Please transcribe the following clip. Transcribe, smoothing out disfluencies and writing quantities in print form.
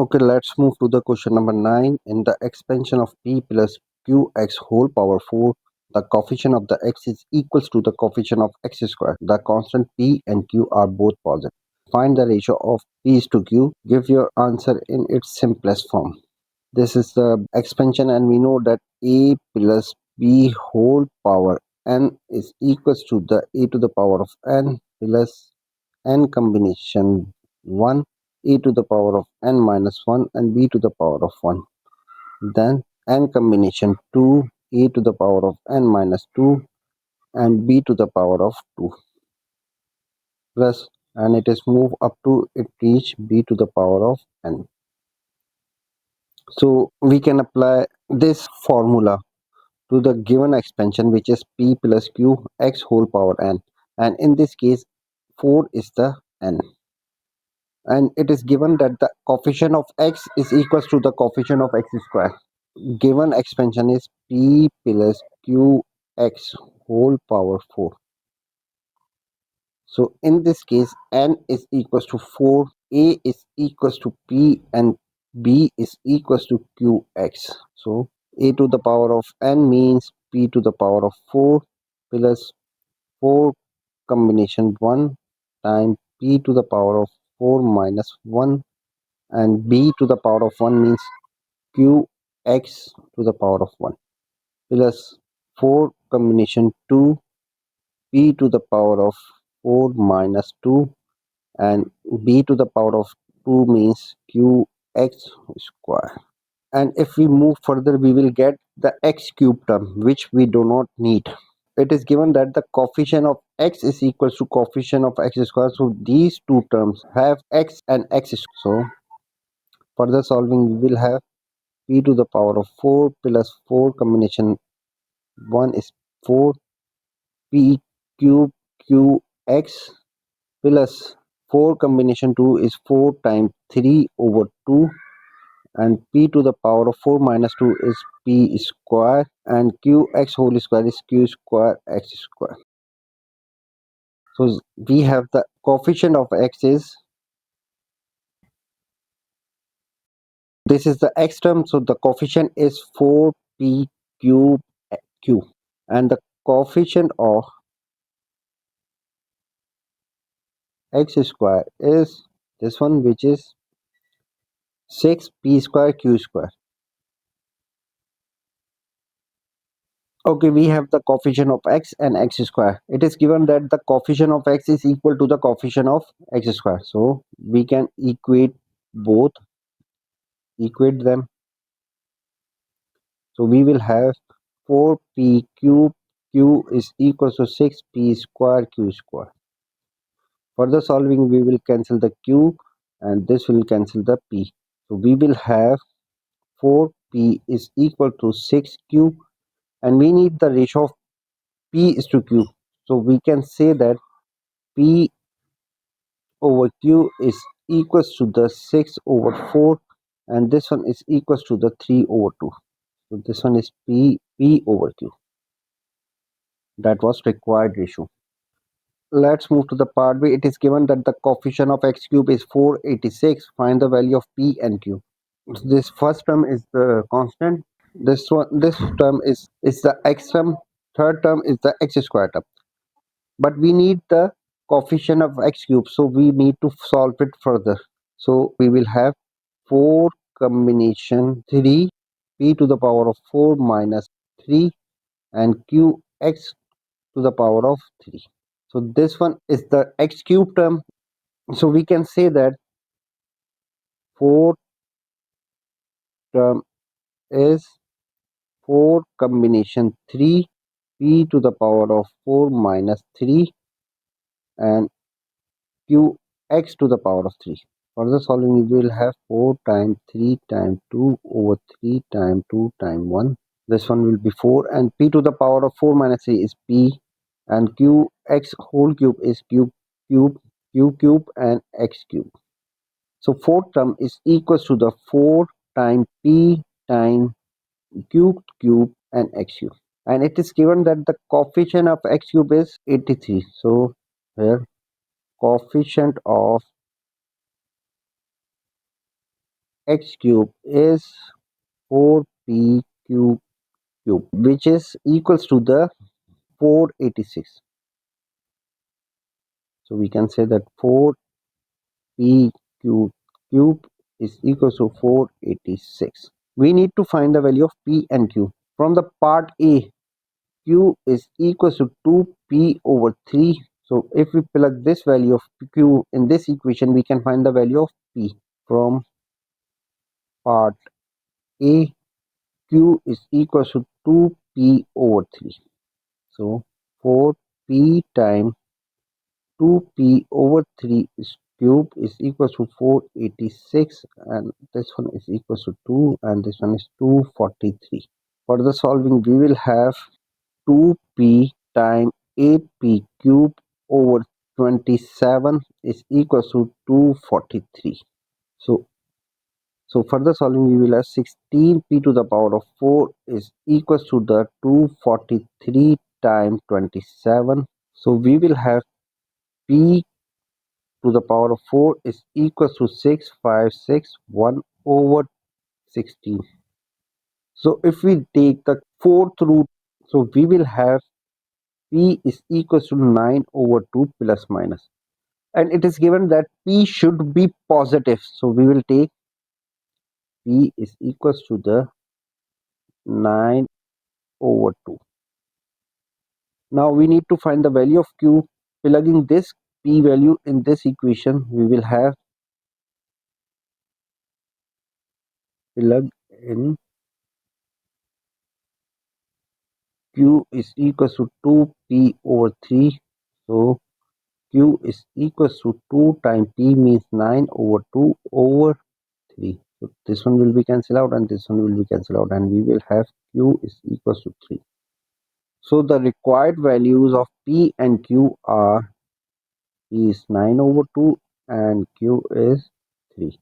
Okay, let's move to the question number 9. In the expansion of p plus qx whole power 4, the coefficient of the x is equals to the coefficient of x square. The constant p and q are both positive. Find the ratio of p is to q. Give your answer in its simplest form. This is the expansion, and we know that a plus b whole power n is equals to the a to the power of n plus n combination 1, a to the power of n minus 1 and b to the power of 1. Then n combination 2, a to the power of n minus 2 and b to the power of 2 plus, and it is moved up to it reach b to the power of n. So we can apply this formula to the given expansion, which is p plus q x whole power n, and in this case 4 is the n, and it is given that the coefficient of x is equals to the coefficient of x square. Given expansion is p plus qx whole power 4. So in this case n is equals to 4, a is equals to p and b is equals to qx. So a to the power of n means p to the power of 4 plus 4 combination 1 times p to the power of 4 minus 1, and b to the power of 1 means qx to the power of 1 plus 4 combination 2 p to the power of 4 minus 2, and b to the power of 2 means qx square. And if we move further, we will get the x cube term, which we do not need. It is given that the coefficient of x is equals to coefficient of x square. So these two terms have x and x square. So further solving, we will have p to the power of 4 plus 4 combination 1 is 4 p cube qx plus 4 combination 2 is 4 times 3 over 2, and p to the power of 4 minus 2 is p square, and qx whole square is q square x square. So we have the coefficient of x is, this is the x term, so the coefficient is 4p cube q, and the coefficient of x square is this one, which is 6p square q square. Okay, we have the coefficient of x and x square. It is given that the coefficient of x is equal to the coefficient of x square. So we can equate them. So we will have 4p cube q is equal to 6p square q square. Further solving, we will cancel the q and this will cancel the p. So we will have 4p is equal to 6q, and we need the ratio of p is to q. So we can say that p over q is equals to the 6 over 4, and this one is equals to the 3 over 2. So this one is p over q. That was required ratio. Let's move to the part B. It is given that the coefficient of x cube is 486. Find the value of p and q. This first term is the constant. This term is the x term. Third term is the x square term. But we need the coefficient of x cube, so we need to solve it further. So we will have 4 combination 3 p to the power of 4 minus 3 and qx to the power of 3. So this one is the x cube term. So we can say that 4 term is 4 combination 3 p to the power of 4 minus 3 and qx to the power of 3. Further solving, we will have 4 times 3 times 2 over 3 times 2 times 1. This one will be 4, and p to the power of 4 minus 3 is p, and qx whole cube is q cube and x cube. So fourth term is equals to the 4 times p times q cube and x cube, and it is given that the coefficient of x cube is 83. So here coefficient of x cube is 4p cube, which is equals to the 486. So we can say that 4p cube is equals to 486. We need to find the value of p and q. From the part A, q is equals to 2p over 3. So if we plug this value of q in this equation, we can find the value of p. From part A, q is equals to 2p over 3. So 4p times 2p over 3 is cube is equals to 486, and this one is equals to 2, and this one is 243. For the solving, we will have 2p times 8p cube over 27 is equals to 243. So further solving, we will have 16p to the power of 4 is equals to the 243 times 27. So we will have p to the power of 4 is equals to 6561 over 16. So if we take the fourth root, so we will have p is equals to 9 over 2 plus minus. And it is given that p should be positive. So we will take p is equals to the 9 over 2. Now we need to find the value of q. Plugging this p value in this equation, we will have plug in q is equals to 2p over 3. So q is equals to 2 times p means 9 over 2 over 3. So this one will be cancelled out and this one will be cancelled out, and we will have q is equals to 3. So the required values of p and q are p is 9 over 2 and q is 3.